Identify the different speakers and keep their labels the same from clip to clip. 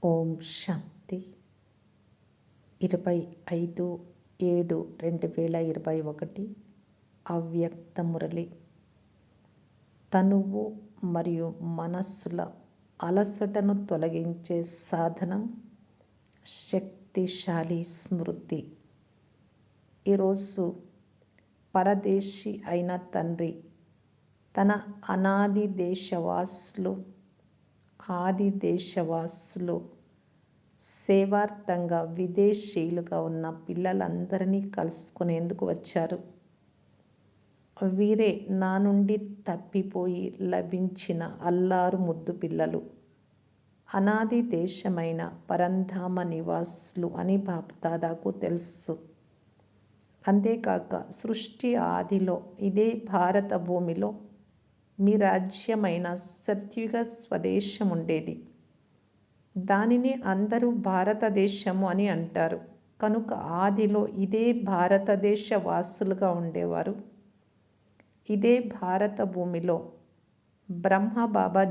Speaker 1: ఓం శాంతి 25/7/2021 అవ్యక్త మురళి. తనువు మరియు మనస్సుల అలసటను తొలగించే సాధనం శక్తిశాలి స్మృతి. ఈరోజు పరదేశి అయిన తండ్రి తన అనాది దేశవాసులు, ఆది దేశవాసులు, సేవార్థంగా విదేశీయులుగా ఉన్న పిల్లలందరినీ కలుసుకునేందుకు వచ్చారు. వీరే నా నుండి తప్పిపోయి లభించిన అల్లారు ముద్దు పిల్లలు, అనాది దేశమైన పరంధామ నివాసులు అని బాప్దాదాకు తెలుసు. అంతేకాక సృష్టి ఆదిలో ఇదే భారత భూమిలో మీ రాజ్యమైన సత్యుగ స్వదేశం ఉండేది. దానిని అందరూ భారతదేశము అని అంటారు. కనుక ఆదిలో ఇదే భారతదేశ వాసులుగా ఉండేవారు. ఇదే భారత భూమిలో బ్రహ్మబాబా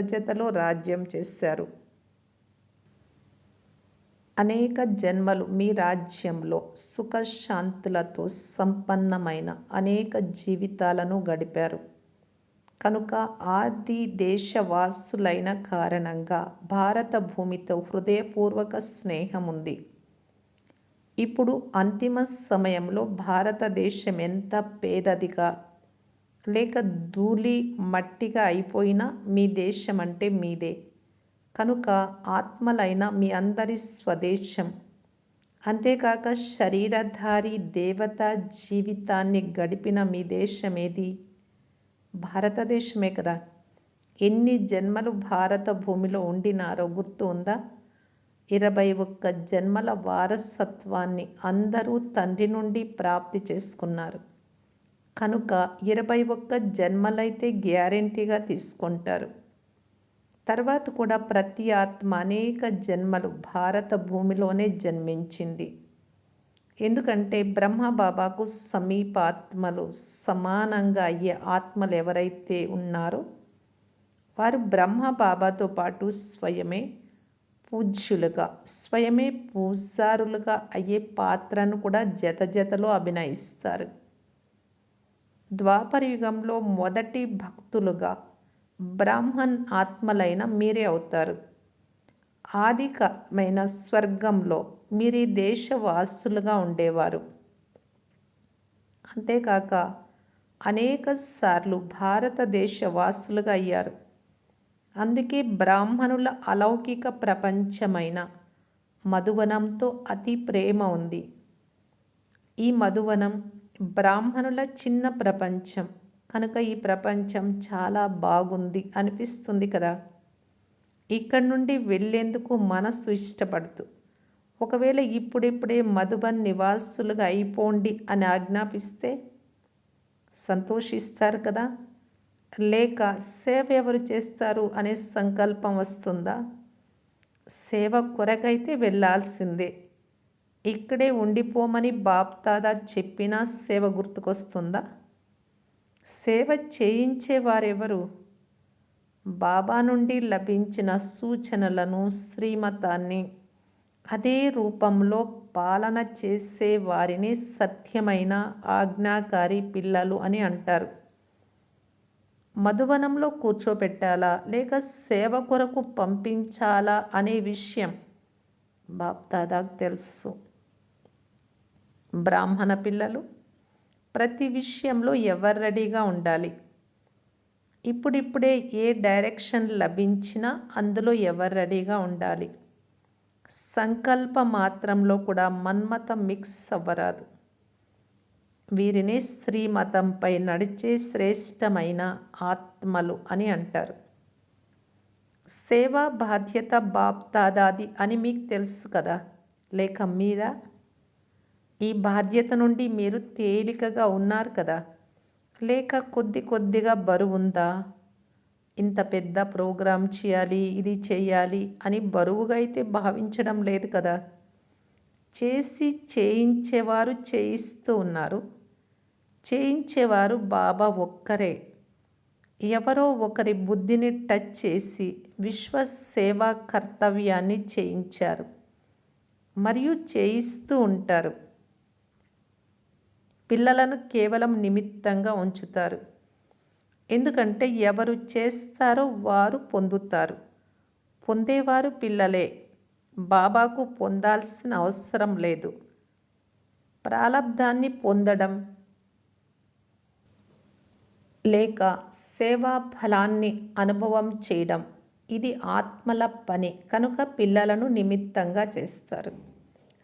Speaker 1: జతలో రాజ్యం చేశారు. అనేక జన్మలు మీ రాజ్యంలో సుఖశాంతులతో సంపన్నమైన అనేక జీవితాలను గడిపారు. కనుక ఆది దేశవాసులైన కారణంగా భారత భూమితో హృదయపూర్వక స్నేహం ఉంది. ఇప్పుడు అంతిమ సమయంలో భారతదేశం ఎంత పేదదిగా లేక ధూళి మట్టిగా అయిపోయినా మీ దేశం అంటే మీదే. కనుక ఆత్మలైన మీ అందరి స్వదేశం. అంతేకాక శరీరధారి దేవతా జీవితాన్ని గడిపిన మీ దేశమేది? భారతదేశమే కదా. ఎన్ని జన్మలు భారత భూమిలో ఉండినారో గుర్తు ఉందా? 21 జన్మల వారసత్వాన్ని అందరూ తండ్రి నుండి ప్రాప్తి చేసుకున్నారు. కనుక 21 జన్మలైతే గ్యారెంటీగా తీసుకుంటారు. తర్వాత కూడా ప్రతి ఆత్మ అనేక జన్మలు భారత భూమిలోనే జన్మించింది. ఎందుకంటే బ్రహ్మబాబాకు సమీప ఆత్మలు, సమానంగా అయ్యే ఆత్మలు ఎవరైతే ఉన్నారో వారు బ్రహ్మబాబాతో పాటు స్వయమే పూజ్యులుగా, స్వయమే పూజారులుగా అయ్యే పాత్రను కూడా జతలో అభినయిస్తారు. ద్వాపర యుగంలో మొదటి భక్తులుగా బ్రాహ్మణ్ ఆత్మలైన మీరే అవుతారు. ఆదికమైన స్వర్గంలో మీరు ఈ దేశవాసులుగా ఉండేవారు. అంతేకాక అనేక సార్లు భారతదేశ వాసులుగా అయ్యారు. అందుకే బ్రాహ్మణుల అలౌకిక ప్రపంచమైన మధువనంతో అతి ప్రేమ ఉంది. ఈ మధువనం బ్రాహ్మణుల చిన్న ప్రపంచం కనుక ఈ ప్రపంచం చాలా బాగుంది అనిపిస్తుంది కదా. ఇక్కడి నుండి వెళ్ళేందుకు మనస్సు ఇష్టపడుతూ, ఒకవేళ ఇప్పుడిప్పుడే మధుబన్ నివాసులుగా అయిపోండి అని ఆజ్ఞాపిస్తే సంతోషిస్తారు కదా. లేక సేవ ఎవరు చేస్తారు అనే సంకల్పం వస్తుందా? సేవ కొరకైతే వెళ్ళాల్సిందే. ఇక్కడే ఉండిపోమని బాప్దాదా చెప్పినా సేవ గుర్తుకొస్తుందా? సేవ చేయించేవారెవరు? బాబా నుండి లభించిన సూచనలను, శ్రీమతాన్ని అదే రూపంలో పాలన చేసే వారిని సత్యమైన ఆజ్ఞాకారి పిల్లలు అని అంటారు. మధువనంలో కూర్చోపెట్టాలా లేక సేవ కొరకు పంపించాలా అనే విషయం బాప్దాదాకు తెలుసు. బ్రాహ్మణ పిల్లలు ప్రతి విషయంలో ఎవరు రెడీగా ఉండాలి. ఇప్పుడిప్పుడే ఏ డైరెక్షన్ లభించినా అందులో ఎవరు రెడీగా ఉండాలి. సంకల్ప మాత్రంలో కూడా మన్మతం మిక్స్ అవ్వరాదు. వీరిని శ్రీమతంపై నడిచే శ్రేష్టమైన ఆత్మలు అని అంటారు. సేవా బాధ్యత బాప్దాదాది అని మీకు తెలుసు కదా, లేక మీద ఈ బాధ్యత నుండి మీరు తేలికగా ఉన్నారు కదా, లేక కొద్దిగా బరువుందా? ఇంత పెద్ద ప్రోగ్రాం చేయాలి, ఇది చేయాలి అని బరువుగా అయితే భావించడం లేదు కదా. చేయించేవారు చేయిస్తూ ఉన్నారు. చేయించేవారు బాబా ఒక్కరే. ఎవరో ఒకరి బుద్ధిని టచ్ చేసి విశ్వ సేవా కర్తవ్యాన్ని చేయించారు మరియు చేయిస్తూ ఉంటారు. పిల్లలను కేవలం నిమిత్తంగా ఉంచుతారు. ఎందుకంటే ఎవరు చేస్తారో వారు పొందుతారు. పొందేవారు పిల్లలే. బాబాకు పొందాల్సిన అవసరం లేదు. ప్రాలబ్ధాన్ని పొందడం లేక సేవా ఫలాన్ని అనుభవం చేయడం ఇది ఆత్మల పని కనుక పిల్లలను నిమిత్తంగా చేస్తారు.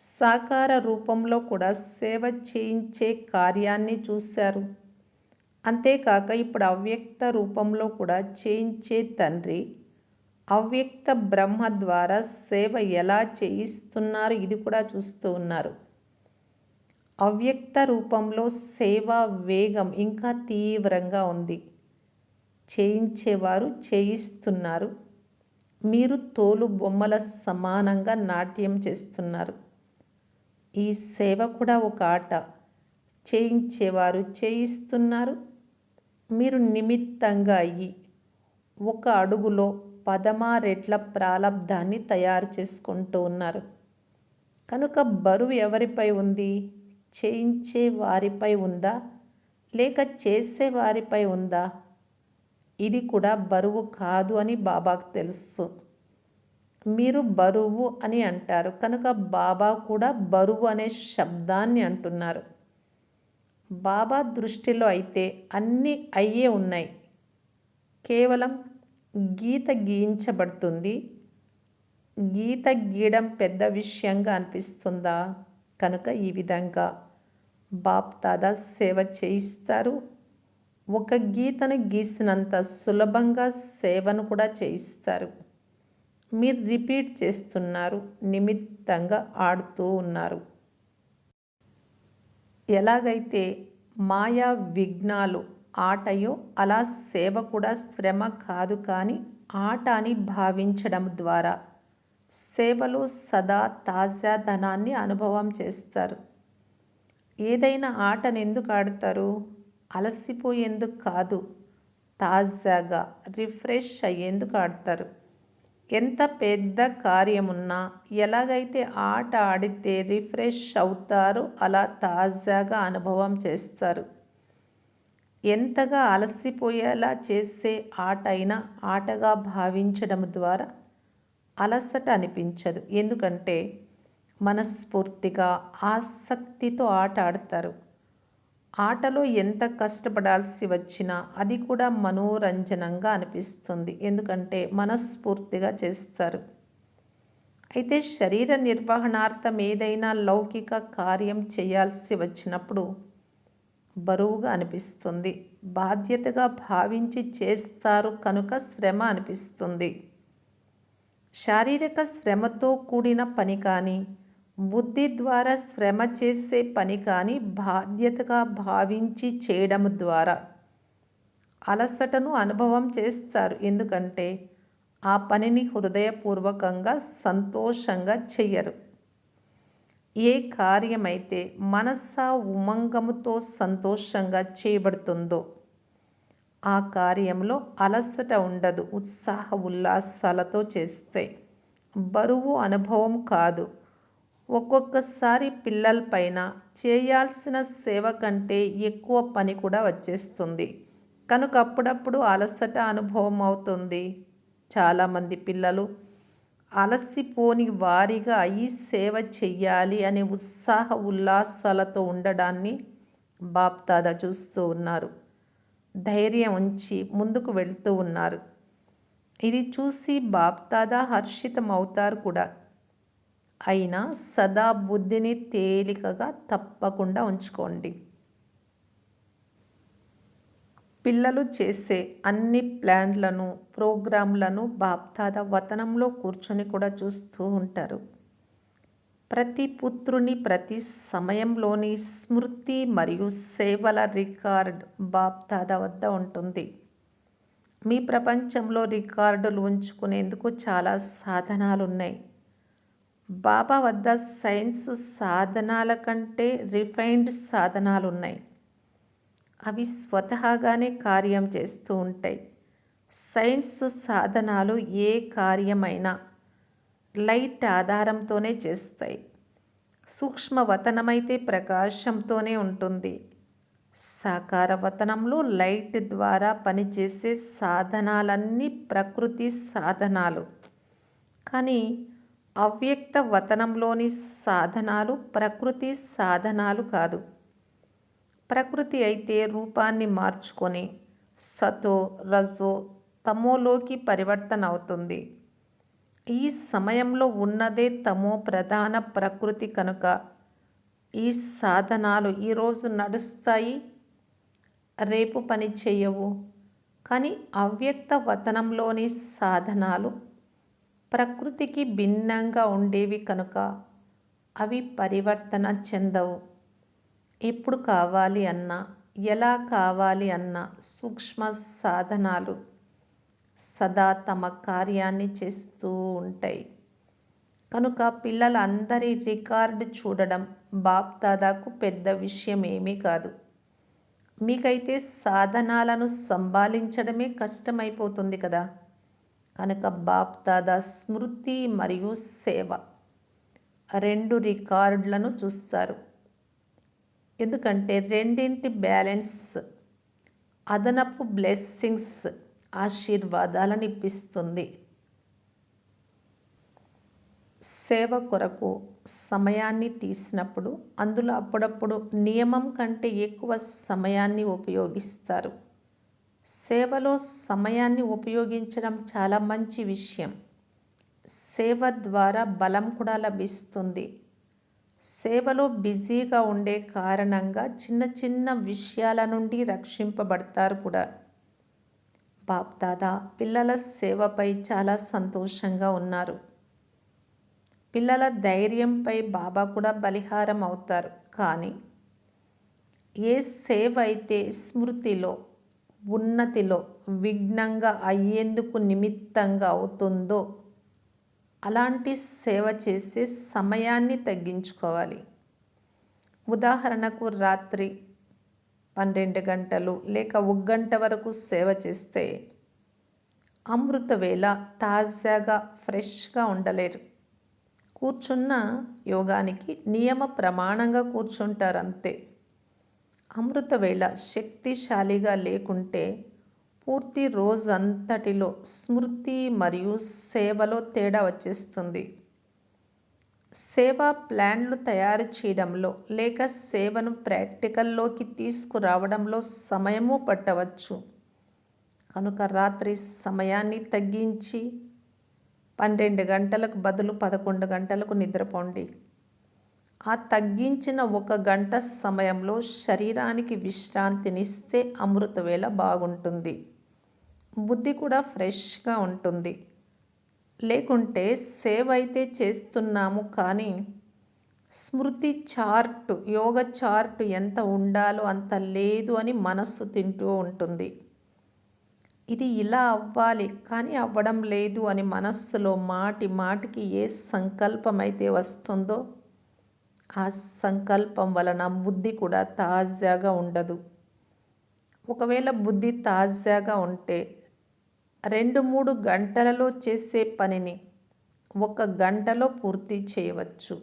Speaker 1: సాకార రూపంలో కూడా సేవ చేయించే కార్యాన్ని చూశారు. అంతేకాక ఇప్పుడు అవ్యక్త రూపంలో కూడా చేయించే తండ్రి అవ్యక్త బ్రహ్మ ద్వారా సేవ ఎలా చేయిస్తున్నారు ఇది కూడా చూస్తూ ఉన్నారు. అవ్యక్త రూపంలో సేవా వేగం ఇంకా తీవ్రంగా ఉంది. చేయించేవారు చేయిస్తున్నారు. మీరు తోలు బొమ్మల సమానంగా నాట్యం చేస్తున్నారు. ఈ సేవ కూడా ఒక ఆట. చేయించేవారు చేయిస్తున్నారు. మీరు నిమిత్తంగా అయ్యి ఒక అడుగులో 16 రెట్ల ప్రాలబ్ధాన్ని తయారు చేసుకుంటూ ఉన్నారు. కనుక బరువు ఎవరిపై ఉంది? చేయించే వారిపై ఉందా లేక చేసే వారిపై ఉందా? ఇది కూడా బరువు కాదు అని బాబాకు తెలుసు. మీరు బరువు అని అంటారు కనుక బాబా కూడా బరువు అనే శబ్దాన్ని అంటున్నారు. బాబా దృష్టిలో అయితే అన్నీ అయ్యే ఉన్నాయి. కేవలం గీత గీయించబడుతుంది. గీత గీయడం పెద్ద విషయంగా అనిపిస్తుందా? కనుక ఈ విధంగా బాప్ దాదా సేవ చేయిస్తారు. ఒక గీతను గీసినంత సులభంగా సేవను కూడా చేయిస్తారు. మీరు రిపీట్ చేస్తున్నారు. నిమిత్తంగా ఆడుతూ ఉన్నారు. ఎలాగైతే మాయా విఘ్నాలు ఆటయో అలా సేవ కూడా శ్రమ కాదు కానీ ఆట అని భావించడం ద్వారా సేవలో సదా తాజాదనాన్ని అనుభవం చేస్తారు. ఏదైనా ఆటను ఎందుకు ఆడతారు? అలసిపోయేందుకు కాదు, తాజాగా రిఫ్రెష్ అయ్యేందుకు ఆడతారు. ఎంత పెద్ద కార్యమున్నా ఎలాగైతే ఆట ఆడితే రిఫ్రెష్ అవుతారో అలా తాజాగా అనుభవం చేస్తారు. ఎంతగా అలసిపోయేలా చేసే ఆట అయినా ఆటగా భావించడం ద్వారా అలసట అనిపించదు. ఎందుకంటే మనస్ఫూర్తిగా ఆసక్తితో ఆట ఆడతారు. ఆటలో ఎంత కష్టపడాల్సి వచ్చినా అది కూడా మనోరంజనంగా అనిపిస్తుంది. ఎందుకంటే మనస్ఫూర్తిగా చేస్తారు. అయితే శరీర నిర్వహణార్థం ఏదైనా లౌకిక కార్యం చేయాల్సి వచ్చినప్పుడు బరువుగా అనిపిస్తుంది. బాధ్యతగా భావించి చేస్తారు కనుక శ్రమ అనిపిస్తుంది. శారీరక శ్రమతో కూడిన పని కానీ బుద్ధి ద్వారా శ్రమ చేసే పని కానీ బాధ్యతగా భావించి చేయడం ద్వారా అలసటను అనుభవం చేస్తారు. ఎందుకంటే ఆ పనిని హృదయపూర్వకంగా సంతోషంగా చెయ్యరు. ఏ కార్యమైతే మనస ఉమంగముతో సంతోషంగా చేయబడుతుందో ఆ కార్యంలో అలసట ఉండదు. ఉత్సాహ ఉల్లాసాలతో చేస్తే బరువు అనుభవం కాదు. ఒక్కొక్కసారి పిల్లలపైన చేయాల్సిన సేవ కంటే ఎక్కువ పని కూడా వచ్చేస్తుంది. కనుక అప్పుడప్పుడు అలసట అనుభవం అవుతుంది. చాలామంది పిల్లలు అలసిపోని వారిగా అయి సేవ చెయ్యాలి అనే ఉత్సాహ ఉల్లాసాలతో ఉండడాన్ని బాప్ దాదా చూస్తూ ఉన్నారు. ధైర్యం ఉంచి ముందుకు వెళ్తూ ఉన్నారు. ఇది చూసి బాప్ దాదా హర్షితమవుతారు కూడా. అయినా సదా బుద్ధిని తేలికగా తప్పకుండా ఉంచుకోండి. పిల్లలు చేసే అన్ని ప్లాన్లను ప్రోగ్రాంలను బాప్ దాదా వతనంలో కూర్చొని కూడా చూస్తూ ఉంటారు. ప్రతి పుత్రుని ప్రతి సమయంలోని స్మృతి మరియు సేవల రికార్డ్ బాప్ దాదా వద్ద ఉంటుంది. మీ ప్రపంచంలో రికార్డులు ఉంచుకునేందుకు చాలా సాధనాలున్నాయి. బాబా వద్ద సైన్స్ సాధనాల కంటే రిఫైన్డ్ సాధనాలున్నాయి. అవి స్వతహాగానే కార్యం చేస్తూ ఉంటాయి. సైన్స్ సాధనాలు ఏ కార్యమైనా లైట్ ఆధారంతోనే చేస్తాయి. సూక్ష్మవతనమైతే ప్రకాశంతోనే ఉంటుంది. సాకారవతనంలో లైట్ ద్వారా పనిచేసే సాధనాలన్నీ ప్రకృతి సాధనాలు. కానీ అవ్యక్త వతనంలోని సాధనాలు ప్రకృతి సాధనాలు కాదు. ప్రకృతి అయితే రూపాన్ని మార్చుకొని సతో రజో తమోలోకి పరివర్తన అవుతుంది. ఈ సమయంలో ఉన్నదే తమో ప్రధాన ప్రకృతి కనుక ఈ సాధనాలు ఈరోజు నడుస్తాయి, రేపు పని చేయవు. కానీ అవ్యక్త వతనంలోని సాధనాలు ప్రకృతికి భిన్నంగా ఉండేవి కనుక అవి పరివర్తన చెందవు. ఎప్పుడు కావాలి అన్నా, ఎలా కావాలి అన్నా సూక్ష్మ సాధనాలు సదా తమ కార్యాన్ని చేస్తూ ఉంటాయి. కనుక పిల్లలందరి రికార్డు చూడడం బాప్దాదాకు పెద్ద విషయం ఏమీ కాదు. మీకైతే సాధనాలను సంభాళించడమే కష్టమైపోతుంది కదా. కనుక బాప్దాదా స్మృతి మరియు సేవ 2 రికార్డులను చూస్తారు. ఎందుకంటే రెండింటి బ్యాలెన్స్ అదనపు బ్లెస్సింగ్స్ ఆశీర్వాదాలను ఇప్పిస్తుంది. సేవ కొరకు సమయాన్ని తీసినప్పుడు అందులో అప్పుడప్పుడు నియమం కంటే ఎక్కువ సమయాన్ని ఉపయోగిస్తారు. సేవలో సమయాన్ని ఉపయోగించడం చాలా మంచి విషయం. సేవ ద్వారా బలం కూడా లభిస్తుంది. సేవలో బిజీగా ఉండే కారణంగా చిన్న చిన్న విషయాల నుండి రక్షింపబడతారు కూడా. బాప్దాదా పిల్లల సేవపై చాలా సంతోషంగా ఉన్నారు. పిల్లల ధైర్యంపై బాబా కూడా బలిహారం అవుతారు. కానీ ఏ సేవ అయితే స్మృతిలో, ఉన్నతిలో విఘ్నంగా అయ్యేందుకు నిమిత్తంగా అవుతుందో అలాంటి సేవ చేసే సమయాన్ని తగ్గించుకోవాలి. ఉదాహరణకు రాత్రి 12 గంటలు లేక 1 గంట వరకు సేవ చేస్తే అమృతవేళ తాజాగా ఫ్రెష్గా ఉండలేరు. కూర్చున్న యోగానికి నియమ ప్రమాణంగా కూర్చుంటారు అంతే. అమృతవేళ శక్తిశాలిగా లేకుంటే పూర్తి రోజంతటిలో స్మృతి మరియు సేవలో తేడా వచ్చేస్తుంది. సేవా ప్లాన్లు తయారు చేయడంలో లేక సేవను ప్రాక్టికల్లోకి తీసుకురావడంలో సమయము పట్టవచ్చు. కనుక రాత్రి సమయాన్ని తగ్గించి 12 గంటలకు బదులు 11 గంటలకు నిద్రపోండి. ఆ తగ్గించిన 1 గంట సమయంలో శరీరానికి విశ్రాంతినిస్తే అమృతవేళ బాగుంటుంది. బుద్ధి కూడా ఫ్రెష్గా ఉంటుంది. లేకుంటే సేవ అయితే చేస్తున్నాము కానీ స్మృతి చార్టు, యోగ చార్టు ఎంత ఉండాలో అంత లేదు అని మనస్సు తింటూ ఉంటుంది. ఇది ఇలా అవ్వాలి కానీ అవ్వడం లేదు అని మనస్సులో మాటి మాటికి ఏ సంకల్పం అయితే వస్తుందో ఆ సంకల్పం వలన బుద్ధి కూడా తాజాగా ఉండదు. ఒకవేళ బుద్ధి తాజాగా ఉంటే 2-3 గంటలలో చేసే పనిని 1 గంటలో పూర్తి చేయవచ్చు.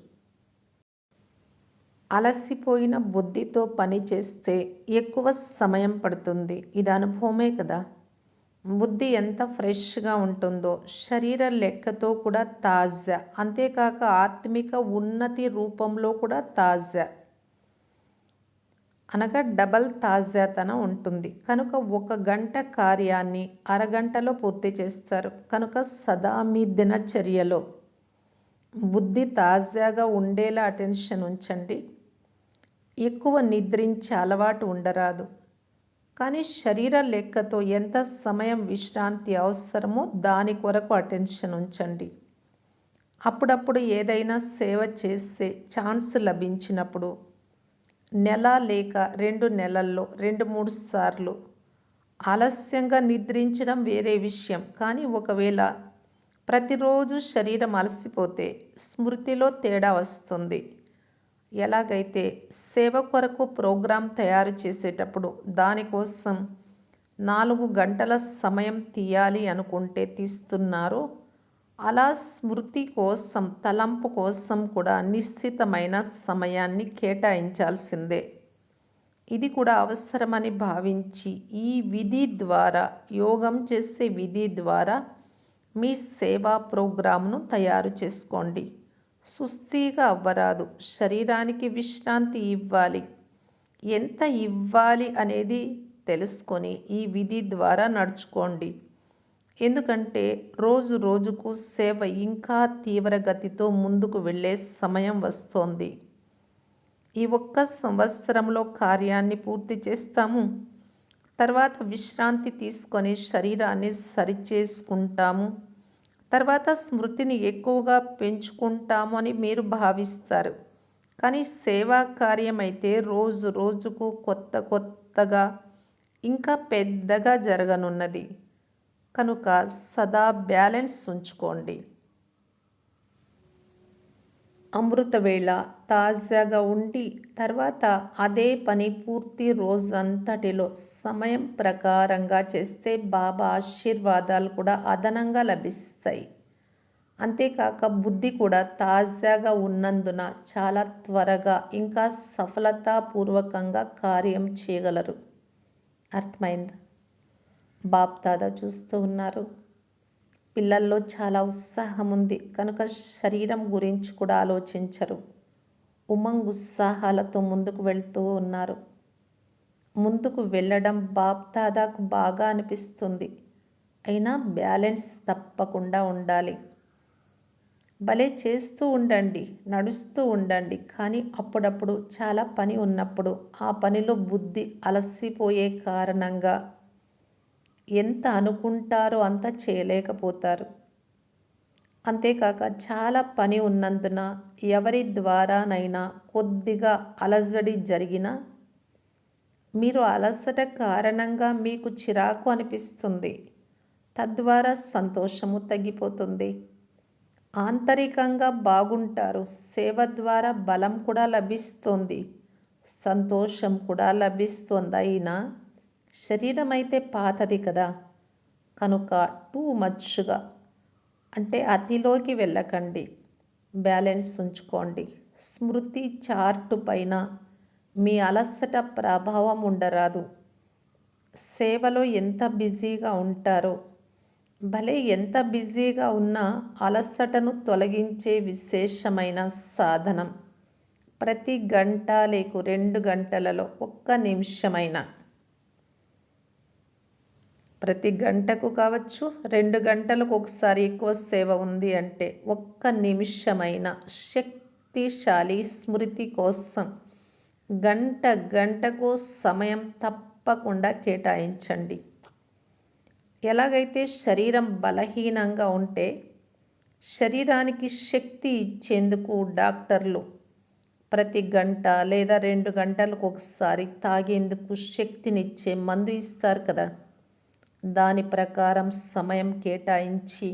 Speaker 1: అలసిపోయిన బుద్ధితో పని చేస్తే ఎక్కువ సమయం పడుతుంది. ఇది అనుభవమే కదా. బుద్ధి ఎంత ఫ్రెష్గా ఉంటుందో శరీర లెక్కతో కూడా తాజా, అంతేకాక ఆత్మిక ఉన్నతి రూపంలో కూడా తాజా, అనగా డబల్ తాజాతనం ఉంటుంది. కనుక 1 గంట కార్యాన్ని అరగంటలో పూర్తి చేస్తారు. కనుక సదా మీ దినచర్యలో బుద్ధి తాజాగా ఉండేలా అటెన్షన్ ఉంచండి. ఎక్కువ నిద్రించే అలవాటు ఉండరాదు. కానీ శరీర లెక్కతో ఎంత సమయం విశ్రాంతి అవసరమో దాని కొరకు అటెన్షన్ ఉంచండి. అప్పుడప్పుడు ఏదైనా సేవ చేసే ఛాన్స్ లభించినప్పుడు నెల లేక 2 నెలల్లో 2-3 సార్లు ఆలస్యంగా నిద్రించడం వేరే విషయం. కానీ ఒకవేళ ప్రతిరోజు శరీరం అలసిపోతే స్మృతిలో తేడా వస్తుంది. ఎలాగైతే సేవ కొరకు ప్రోగ్రాం తయారు చేసేటప్పుడు దానికోసం 4 గంటల సమయం తీయాలి అనుకుంటే తీస్తున్నారో, అలా స్మృతి కోసం, తలంపు కోసం కూడా నిశ్చితమైన సమయాన్ని కేటాయించాల్సిందే. ఇది కూడా అవసరమని భావించి ఈ విధి ద్వారా, యోగం చేసే విధి ద్వారా మీ సేవా ప్రోగ్రాంను తయారు చేసుకోండి. సుస్థిగా అవ్వరాదు. శరీరానికి విశ్రాంతి ఇవ్వాలి. ఎంత ఇవ్వాలి అనేది తెలుసుకొని ఈ విధి ద్వారా నడుచుకోండి. ఎందుకంటే రోజు రోజుకు సేవ ఇంకా తీవ్రగతితో ముందుకు వెళ్ళే సమయం వస్తోంది. ఈ 1 సంవత్సరంలో కార్యాన్ని పూర్తి చేస్తాము. తర్వాత విశ్రాంతి తీసుకొని శరీరాన్ని సరిచేసుకుంటాము. తర్వాత స్మృతిని ఎక్కువగా పెంచుకుంటాము అని మీరు భావిస్తారు. కానీ సేవా కార్యం అయితే రోజు రోజుకు కొత్తగా ఇంకా పెద్దగా జరగనున్నది. కనుక సదా బ్యాలెన్స్ ఉంచుకోండి. అమృతవేళ తాజాగా ఉండి తర్వాత అదే పని పూర్తి రోజంతటిలో సమయం ప్రకారంగా చేస్తే బాబా ఆశీర్వాదాలు కూడా అదనంగా లభిస్తాయి. అంతేకాక బుద్ధి కూడా తాజాగా ఉన్నందున చాలా త్వరగా ఇంకా సఫలతాపూర్వకంగా కార్యం చేయగలరు. అర్థమైందా? బాప్ దాదా చూస్తూ ఉన్నారు. పిల్లల్లో చాలా ఉత్సాహం ఉంది కనుక శరీరం గురించి కూడా ఆలోచించరు. ఉమంగ్ ఉత్సాహాలతో ముందుకు వెళ్తూ ఉన్నారు. ముందుకు వెళ్ళడం బాప్ దాదాకు బాగా అనిపిస్తుంది. అయినా బ్యాలెన్స్ తప్పకుండా ఉండాలి. భలే చేస్తూ ఉండండి, నడుస్తూ ఉండండి. కానీ అప్పుడప్పుడు చాలా పని ఉన్నప్పుడు ఆ పనిలో బుద్ధి అలసిపోయే కారణంగా ఎంత అనుకుంటారో అంత చేయలేకపోతారు. అంతేకాక చాలా పని ఉన్నందున ఎవరి ద్వారానైనా కొద్దిగా అలజడి జరిగినా మీరు అలసట కారణంగా మీకు చిరాకు అనిపిస్తుంది. తద్వారా సంతోషము తగ్గిపోతుంది. ఆంతరికంగా బాగుంటారు. సేవ ద్వారా బలం కూడా లభిస్తోంది, సంతోషం కూడా లభిస్తోంది. అయినా శరీరం అయితే పాతది కదా, కనుక టూ మచ్గా అంటే అతిలోకి వెళ్ళకండి. బ్యాలెన్స్ ఉంచుకోండి. స్మృతి చార్టు పైన మీ అలసట ప్రభావం ఉండరాదు. సేవలో ఎంత బిజీగా ఉంటారో, భలే ఎంత బిజీగా ఉన్నా అలసటను తొలగించే విశేషమైన సాధనం. ప్రతి గంట లేకు 2 గంటలలో 1 నిమిషమైనా, ప్రతి గంటకు కావచ్చు, 2 గంటలకు ఒకసారి ఎక్కువ సేవ ఉంది అంటే 1 నిమిషమైన శక్తిశాలి స్మృతి కోసం గంటకు సమయం తప్పకుండా కేటాయించండి. ఎలాగైతే శరీరం బలహీనంగా ఉంటే శరీరానికి శక్తి ఇచ్చేందుకు డాక్టర్లు ప్రతి గంట లేదా 2 గంటలకు ఒకసారి తాగేందుకు శక్తినిచ్చే మందు ఇస్తారు కదా, దాని ప్రకారం సమయం కేటాయించి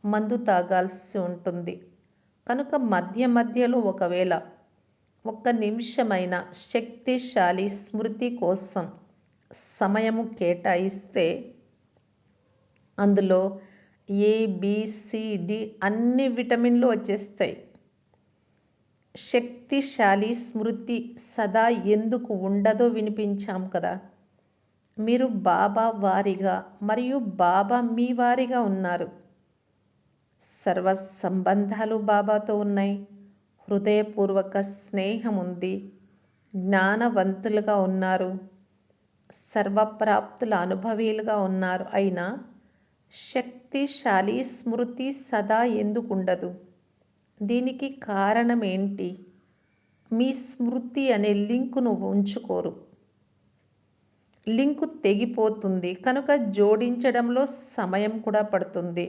Speaker 1: మందు తాగాల్సి ఉంటుంది. కనుక మధ్యలో ఒకవేళ 1 నిమిషమైన శక్తిశాలి స్మృతి కోసం సమయము కేటాయిస్తే అందులో ABCD అన్ని విటమిన్లు వచ్చేస్తాయి. శక్తిశాలి స్మృతి సదా ఎందుకు ఉండదో వినిపించాం కదా. మీరు బాబా వారిగా మరియు బాబా మీ వారిగా ఉన్నారు. సర్వ సంబంధాలు బాబాతో ఉన్నాయి. హృదయపూర్వక స్నేహం ఉంది. జ్ఞానవంతులుగా ఉన్నారు. సర్వప్రాప్తుల అనుభవీలుగా ఉన్నారు. అయినా శక్తిశాలి స్మృతి సదా ఎందుకు ఉండదు? దీనికి కారణం ఏంటి? మీ స్మృతి అనే లింకును ఉంచుకోరు. లింకు తెగిపోతుంది కనుక జోడించడంలో సమయం కూడా పడుతుంది,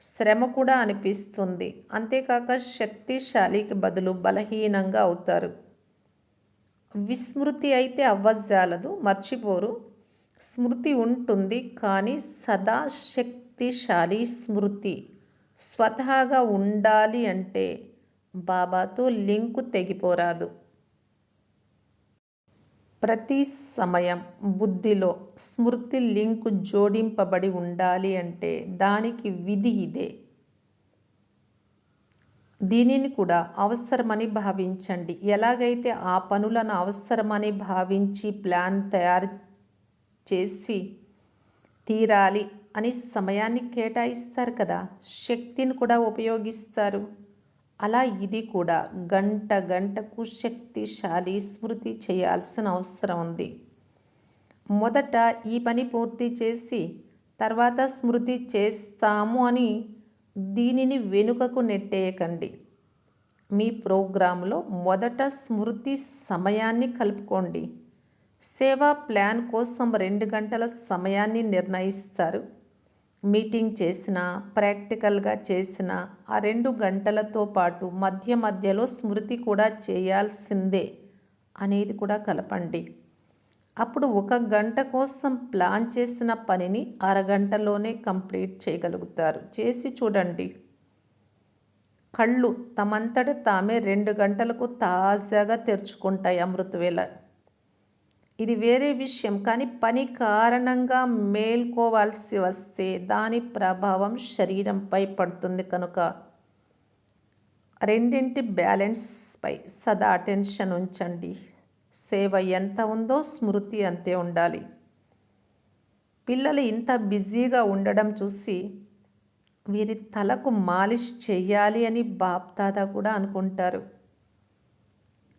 Speaker 1: శ్రమ కూడా అనిపిస్తుంది. అంతేకాక శక్తిశాలికి బదులు బలహీనంగా అవుతారు. విస్మృతి అయితే అవ్వజాలదు, మర్చిపోరు. స్మృతి ఉంటుంది కానీ సదా శక్తిశాలి స్మృతి స్వతహాగా ఉండాలి అంటే బాబాతో లింకు తెగిపోరాదు. ప్రతి సమయం బుద్ధిలో స్మృతి లింకు జోడింపబడి ఉండాలి అంటే దానికి విధి ఇదే. దీనిని కూడా అవసరమని భావించండి. ఎలాగైతే ఆ పనులను అవసరమని భావించి ప్లాన్ తయారు చేసి తీరాలి అని సమయాన్ని కేటాయిస్తారు కదా, శక్తిని కూడా ఉపయోగిస్తారు. అలా ఇది కూడా గంట గంటకు శక్తిశాలి స్మృతి చేయాల్సిన అవసరం ఉంది. మొదట ఈ పని పూర్తి చేసి తర్వాత స్మృతి చేస్తాము అని దీనిని వెనుకకు నెట్టేయకండి. మీ ప్రోగ్రాంలో మొదట స్మృతి సమయాన్ని కలుపుకోండి. సేవా ప్లాన్ కోసం 2 గంటల సమయాన్ని నిర్ణయిస్తారు. మీటింగ్ చేసినా ప్రాక్టికల్గా చేసినా ఆ 2 గంటలతో పాటు మధ్య మధ్యలో స్మృతి కూడా చేయాల్సిందే అనేది కూడా కలపండి. అప్పుడు 1 గంట కోసం ప్లాన్ చేసిన పనిని అరగంటలోనే కంప్లీట్ చేయగలుగుతారు. చేసి చూడండి. కళ్ళు తమంతట తామే 2 గంటలకు తాజాగా తెరుచుకుంటాయి అమృతవేళ. ఇది వేరే విషయం. కానీ పని కారణంగా మేల్కోవాల్సి వస్తే దాని ప్రభావం శరీరంపై పడుతుంది కనుక రెండింటి బ్యాలెన్స్పై సదా అటెన్షన్ ఉంచండి. సేవ ఎంత ఉందో స్మృతి అంతే ఉండాలి. పిల్లలు ఇంత బిజీగా ఉండడం చూసి వీరి తలకు మాలిష్ చెయ్యాలి అని బాప్దాదా కూడా అనుకుంటారు.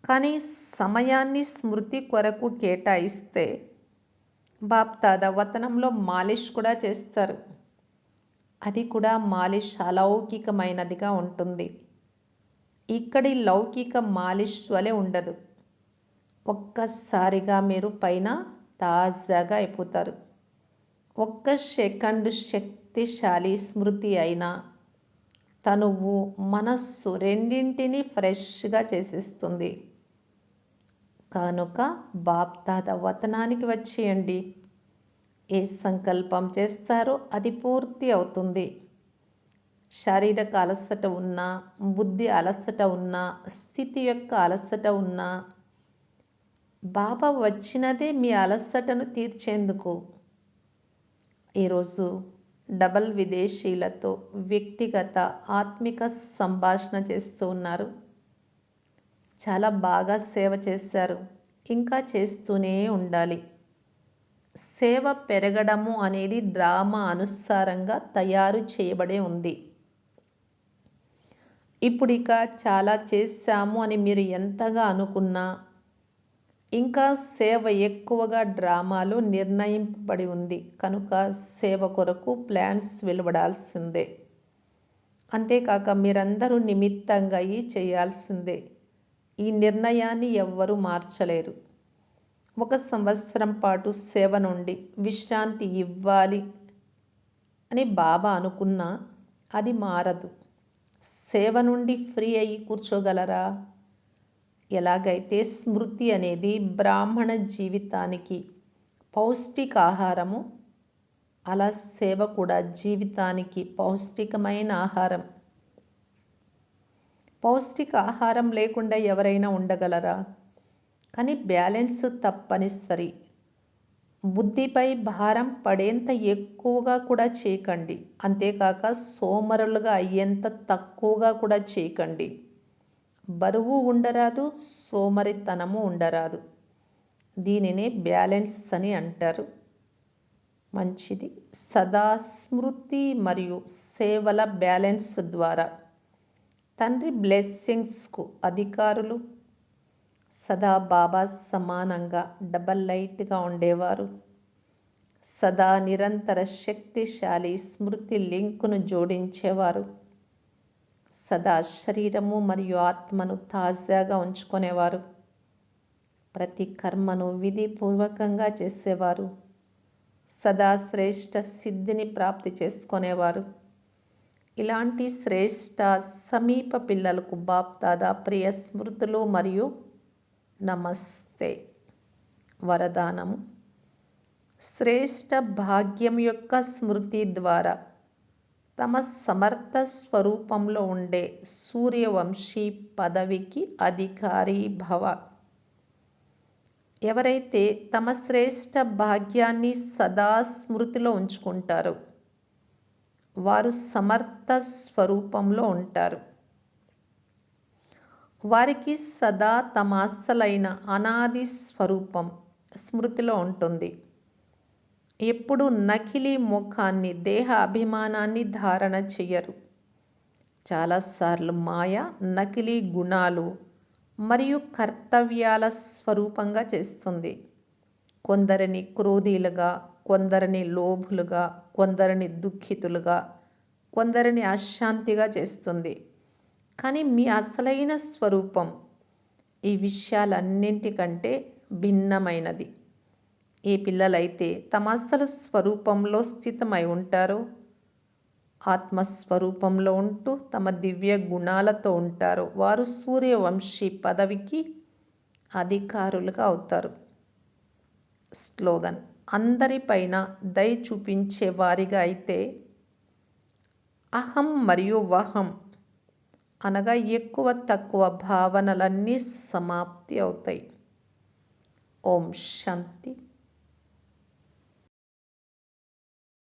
Speaker 1: కానీ సమయాన్ని స్మృతి కొరకు కేటాయిస్తే బాప్దాదా వతనంలో మాలిష్ కూడా చేస్తారు. అది కూడా మాలిష్ అలౌకికమైనదిగా ఉంటుంది. ఇక్కడి లౌకిక మాలిష్ వలె ఉండదు. ఒక్కసారిగా మీరు పైన తాజాగా అయిపోతారు. 1 సెకండు శక్తిశాలి స్మృతి అయినా తనువు మనస్సు రెండింటినీ ఫ్రెష్గా చేసేస్తుంది. కనుక బాప్దాదా వతనానికి వచ్చేయండి. ఏ సంకల్పం చేస్తారో అది పూర్తి అవుతుంది. శారీరక అలసట ఉన్నా, బుద్ధి అలసట ఉన్నా, స్థితి యొక్క అలసట ఉన్నా బాబా వచ్చినదే మీ అలసటను తీర్చేందుకు. ఈరోజు డబల్ విదేశీయులతో వ్యక్తిగత ఆత్మిక సంభాషణ చేస్తూ ఉన్నారు. చాలా బాగా సేవ చేశారు. ఇంకా చేస్తూనే ఉండాలి. సేవ పెరగడము అనేది డ్రామా అనుసారంగా తయారు చేయబడే ఉంది. ఇప్పుడిక చాలా చేశాము అని మీరు ఎంతగా అనుకున్నా ఇంకా సేవ ఎక్కువగా డ్రామాలో నిర్ణయింపబడి ఉంది కనుక సేవ కొరకు ప్లాన్స్ వెలువడాల్సిందే. అంతేకాక మీరందరూ నిమిత్తంగా చేయాల్సిందే. ఈ నిర్ణయాన్ని ఎవ్వరూ మార్చలేరు. 1 సంవత్సరం పాటు సేవ నుండి విశ్రాంతి ఇవ్వాలి అని బాబా అనుకున్నా అది మారదు. సేవ నుండి ఫ్రీ అయ్యి కూర్చోగలరా? ఎలాగైతే స్మృతి అనేది బ్రాహ్మణ జీవితానికి పౌష్టికాహారము, అలా సేవ కూడా జీవితానికి పౌష్టికమైన ఆహారం. పౌష్టికాహారం లేకుండా ఎవరైనా ఉండగలరా? కానీ బ్యాలెన్స్ తప్పనిసరి. బుద్ధిపై భారం పడేంత ఎక్కువగా కూడా చేయకండి. అంతేకాక సోమరులుగా అయ్యేంత తక్కువగా కూడా చేయకండి. బరువు ఉండరాదు, సోమరితనము ఉండరాదు. దీనినే బ్యాలెన్స్ అని అంటారు. మంచిది. సదా స్మృతి మరియు సేవల బ్యాలెన్స్ ద్వారా తండ్రి బ్లెస్సింగ్స్కు అధికారులు. సదా బాబా సమానంగా డబల్ లైట్గా ఉండేవారు. సదా నిరంతర శక్తిశాలి స్మృతి లింకును జోడించేవారు. సదా శరీరము మరియు ఆత్మను తాజాగా ఉంచుకునేవారు. ప్రతి కర్మను విధిపూర్వకంగా చేసేవారు. సదా శ్రేష్ఠ సిద్ధిని ప్రాప్తి చేసుకునేవారు. ఇలాంటి శ్రేష్ఠ సమీప పిల్లలకు బాప్దాదా ప్రియ స్మృతులు మరియు నమస్తే. వరదానము. శ్రేష్ఠ భాగ్యం యొక్క స్మృతి ద్వారా తమ సమర్థ స్వరూపంలో ఉండే సూర్యవంశీ పదవికి అధికారి భవ. ఎవరైతే తమ శ్రేష్ఠ భాగ్యాన్ని సదా స్మృతిలో ఉంచుకుంటారో వారు సమర్థ స్వరూపంలో ఉంటారు. వారికి సదా తమ అస్సలైన అనాది స్వరూపం స్మృతిలో ఉంటుంది. ఎప్పుడు నకిలీ ముఖాన్ని, దేహ అభిమానాన్ని ధారణ చెయ్యరు. చాలాసార్లు మాయ నకిలీ గుణాలు మరియు కర్తవ్యాల స్వరూపంగా చేస్తుంది. కొందరిని క్రోధీలుగా, కొందరిని లోభులుగా, కొందరిని దుఃఖితులుగా, కొందరిని అశాంతిగా చేస్తుంది. కానీ మీ అసలైన స్వరూపం ఈ విషయాలన్నింటికంటే భిన్నమైనది. ఏ పిల్లలైతే తమ అసలు స్వరూపంలో స్థితమై ఉంటారో, ఆత్మస్వరూపంలో ఉంటూ తమ దివ్య గుణాలతో ఉంటారో వారు సూర్యవంశీ పదవికి అధికారులుగా అవుతారు. స్లోగన్: అందరిపైన దయ చూపించే వారిగా అయితే అహం మరియు వహం అనగా ఎక్కువ తక్కువ భావనలన్నీ సమాప్తి అవుతాయి. ఓం శాంతి.